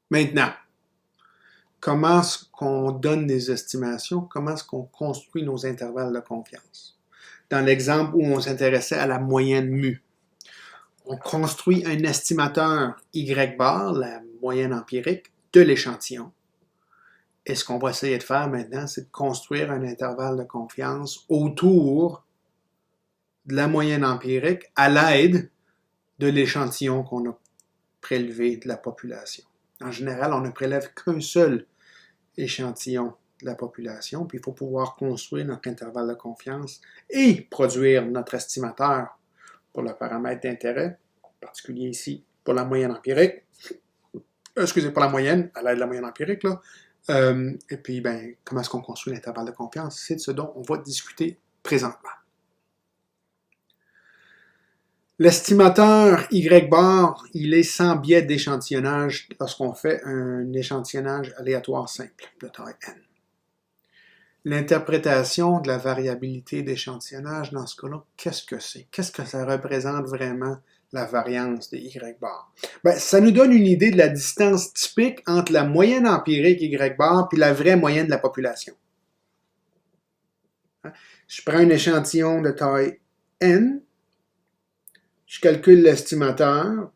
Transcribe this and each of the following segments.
Maintenant, comment est-ce qu'on donne des estimations? Comment est-ce qu'on construit nos intervalles de confiance? Dans l'exemple où on s'intéressait à la moyenne mu, on construit un estimateur Y bar, la moyenne empirique, de l'échantillon. Et ce qu'on va essayer de faire maintenant, c'est de construire un intervalle de confiance autour de la moyenne empirique à l'aide de l'échantillon qu'on a prélevé de la population. En général, on ne prélève qu'un seul échantillon de la population, puis il faut pouvoir construire notre intervalle de confiance et produire notre estimateur pour le paramètre d'intérêt, en particulier ici pour la moyenne empirique, pour la moyenne, à l'aide de la moyenne empirique, là. Et puis, comment est-ce qu'on construit l'intervalle de confiance? C'est de ce dont on va discuter présentement. L'estimateur Y bar, il est sans biais d'échantillonnage lorsqu'on fait un échantillonnage aléatoire simple de taille n. L'interprétation de la variabilité d'échantillonnage dans ce cas-là, qu'est-ce que c'est? Qu'est-ce que ça représente vraiment la variance de Y bar? Ça nous donne une idée de la distance typique entre la moyenne empirique Y bar et la vraie moyenne de la population. Je prends un échantillon de taille n, je calcule l'estimateur.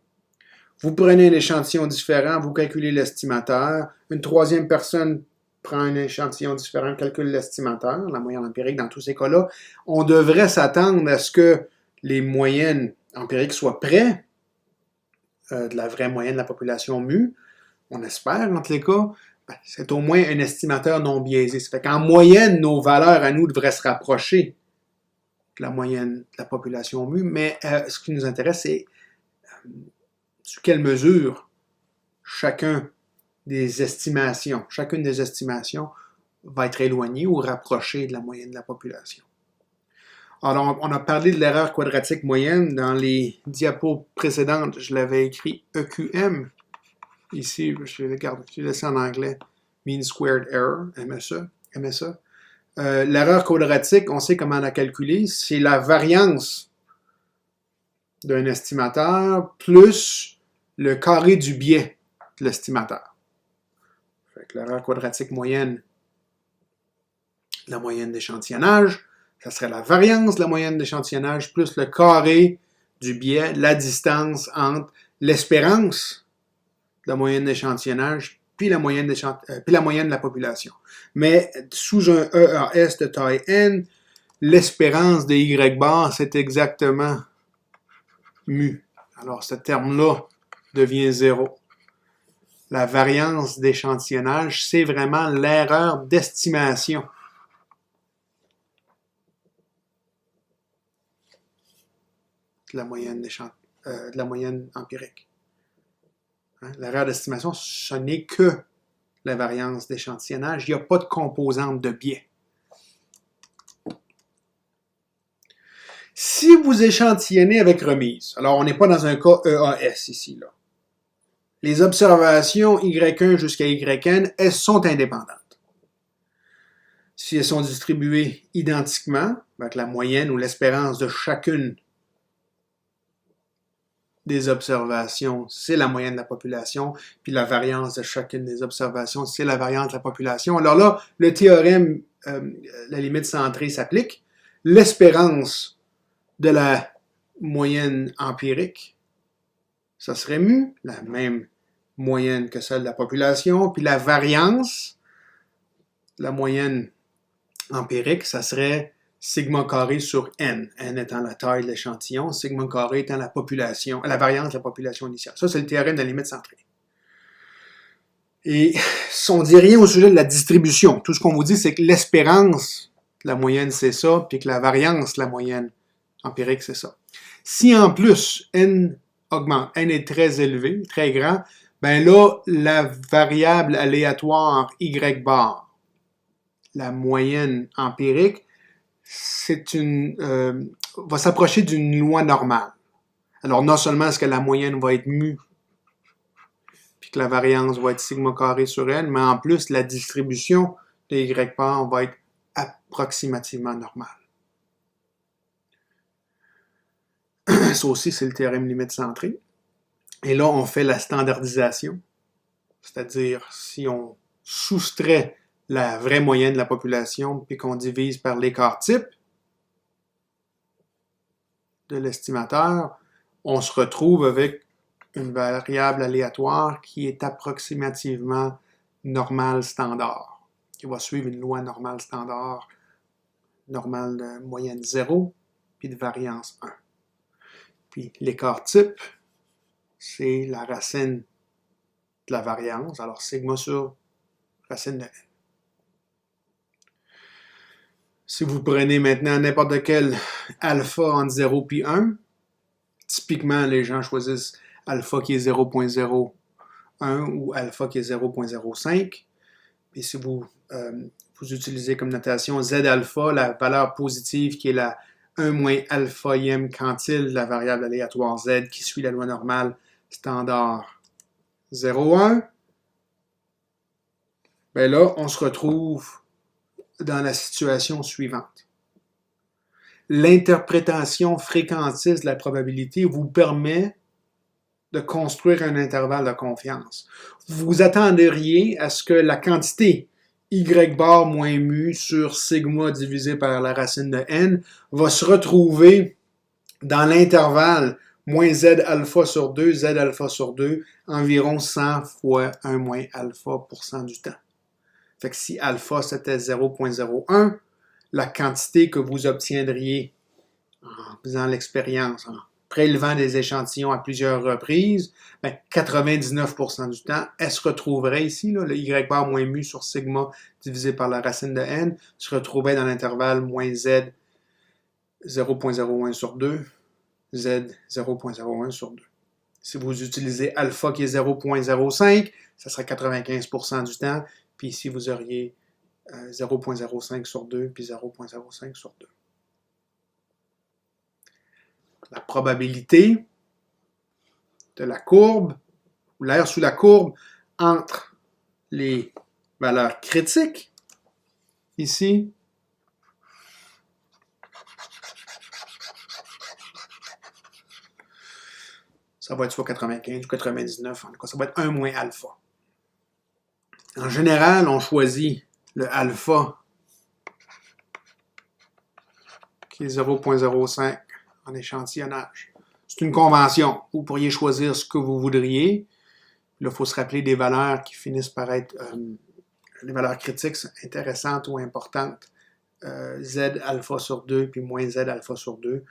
Vous prenez un échantillon différent, vous calculez l'estimateur. Une troisième personne prend un échantillon différent, calcule l'estimateur, la moyenne empirique dans tous ces cas-là. On devrait s'attendre à ce que les moyennes empiriques soient près de la vraie moyenne de la population mu. On espère, dans tous les cas. C'est au moins un estimateur non biaisé. Ça fait qu'en moyenne, nos valeurs à nous devraient se rapprocher la moyenne de la population mu, mais ce qui nous intéresse, c'est sous quelle mesure chacune des estimations va être éloignée ou rapprochée de la moyenne de la population. Alors, on a parlé de l'erreur quadratique moyenne dans les diapos précédentes. Je l'avais écrit EQM. Ici, je l'ai laissé en anglais. Mean Squared Error, MSE. L'erreur quadratique, on sait comment la calculer, c'est la variance d'un estimateur plus le carré du biais de l'estimateur. L'erreur quadratique moyenne, la moyenne d'échantillonnage, ça serait la variance de la moyenne d'échantillonnage plus le carré du biais, la distance entre l'espérance de la moyenne d'échantillonnage puis la moyenne de la population. Mais sous un EAS de taille n, l'espérance de Y bar, c'est exactement mu. Alors, ce terme-là devient 0. La variance d'échantillonnage, c'est vraiment l'erreur d'estimation. De la moyenne empirique. L'erreur d'estimation, ce n'est que la variance d'échantillonnage. Il n'y a pas de composante de biais. Si vous échantillonnez avec remise, alors on n'est pas dans un cas EAS ici, là. Les observations Y1 jusqu'à Yn, elles sont indépendantes. Si elles sont distribuées identiquement, avec la moyenne ou l'espérance de chacune des observations, c'est la moyenne de la population, puis la variance de chacune des observations, c'est la variance de la population. Alors là, le théorème, la limite centrée s'applique. L'espérance de la moyenne empirique, ça serait mu, la même moyenne que celle de la population, puis la variance, la moyenne empirique, ça serait sigma carré sur n, n étant la taille de l'échantillon, sigma carré étant la variance de la population initiale. Ça, c'est le théorème de la limite centrée. Et on ne dit rien au sujet de la distribution. Tout ce qu'on vous dit, c'est que l'espérance de la moyenne, c'est ça, puis que la variance de la moyenne empirique, c'est ça. Si en plus, n augmente, n est très élevé, très grand, ben là, la variable aléatoire Y bar, la moyenne empirique, va s'approcher d'une loi normale. Alors, non seulement est-ce que la moyenne va être mu, puis que la variance va être sigma carré sur n, mais en plus, la distribution de Y bar va être approximativement normale. Ça aussi, c'est le théorème limite centrée. Et là, on fait la standardisation c'est-à-dire si on soustrait la vraie moyenne de la population puis qu'on divise par l'écart type de l'estimateur, on se retrouve avec une variable aléatoire qui est approximativement normale standard, qui va suivre une loi normale standard, normale de moyenne 0, puis de variance 1. Puis l'écart type, c'est la racine de la variance, alors sigma sur racine de n. Si vous prenez maintenant n'importe quel alpha entre 0 et 1, typiquement les gens choisissent alpha qui est 0.01 ou alpha qui est 0.05. Et si vous utilisez comme notation Z alpha, la valeur positive qui est la 1 moins alpha-ième quantile de la variable aléatoire Z qui suit la loi normale standard 0,1, bien là, on se retrouve dans la situation suivante. L'interprétation fréquentiste de la probabilité vous permet de construire un intervalle de confiance. Vous attendriez à ce que la quantité y bar moins mu sur sigma divisé par la racine de n va se retrouver dans l'intervalle moins z alpha sur 2, z alpha sur 2, environ 100 fois 1 moins alpha % du temps. Fait que si alpha c'était 0.01, la quantité que vous obtiendriez en faisant l'expérience, en prélevant des échantillons à plusieurs reprises, ben 99% du temps, elle se retrouverait ici, là, le y bar moins mu sur sigma divisé par la racine de n, se retrouverait dans l'intervalle moins z 0.01 sur 2, z 0.01 sur 2. Si vous utilisez alpha qui est 0.05, ça serait 95% du temps, puis ici vous auriez 0.05 sur 2, puis 0.05 sur 2. La probabilité de la courbe, ou l'air sous la courbe, entre les valeurs critiques, ici, ça va être soit 95 ou 99, en tout cas, ça va être 1 moins alpha. En général, on choisit le alpha qui est 0.05 en échantillonnage. C'est une convention. Vous pourriez choisir ce que vous voudriez. Là, il faut se rappeler des valeurs qui finissent par être les valeurs critiques intéressantes ou importantes. Z alpha sur 2 puis moins Z alpha sur 2.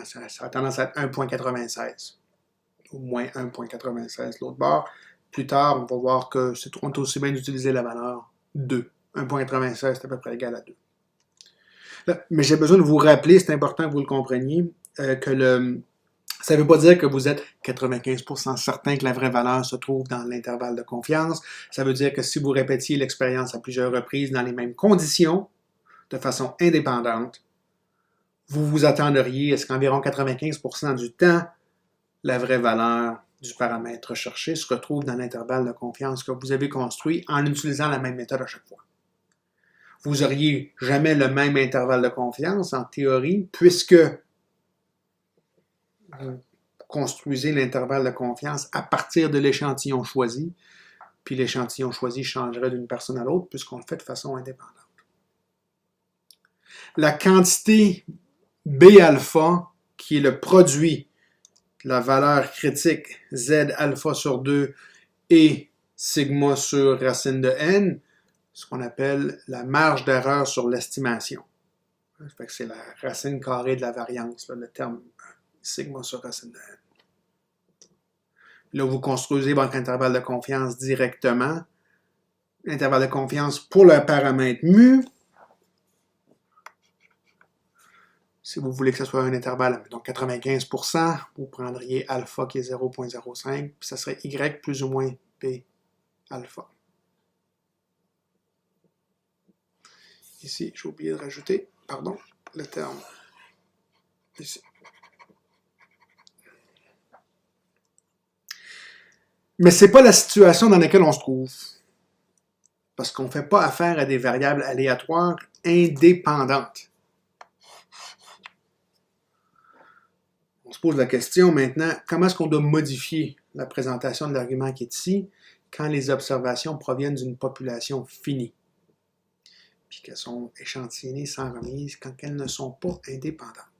Ça a tendance à être 1.96 ou moins 1.96 l'autre bord. Plus tard, on va voir que c'est aussi bien d'utiliser la valeur 2. 1.96, c'est à peu près égal à 2. Là, mais j'ai besoin de vous rappeler, c'est important que vous le compreniez, que ça ne veut pas dire que vous êtes 95% certain que la vraie valeur se trouve dans l'intervalle de confiance. Ça veut dire que si vous répétiez l'expérience à plusieurs reprises dans les mêmes conditions, de façon indépendante, vous vous attendriez à ce qu'environ 95% du temps, la vraie valeur du paramètre recherché se retrouve dans l'intervalle de confiance que vous avez construit en utilisant la même méthode à chaque fois. Vous n'auriez jamais le même intervalle de confiance en théorie, puisque vous construisez l'intervalle de confiance à partir de l'échantillon choisi, puis l'échantillon choisi changerait d'une personne à l'autre, puisqu'on le fait de façon indépendante. La quantité B alpha, qui est le produit de la valeur critique Z alpha sur 2 et sigma sur racine de n, ce qu'on appelle la marge d'erreur sur l'estimation. C'est la racine carrée de la variance, là, le terme sigma sur racine de n. Là, vous construisez votre intervalle de confiance directement. L'intervalle de confiance pour le paramètre mu. Si vous voulez que ce soit un intervalle, donc 95%, vous prendriez alpha qui est 0.05, puis ça serait y plus ou moins p alpha. Ici, j'ai oublié de rajouter, le terme ici. Mais ce n'est pas la situation dans laquelle on se trouve. Parce qu'on ne fait pas affaire à des variables aléatoires indépendantes. On se pose la question maintenant, comment est-ce qu'on doit modifier la présentation de l'argument qui est ici? quand les observations proviennent d'une population finie, puis qu'elles sont échantillonnées sans remise quand elles ne sont pas indépendantes.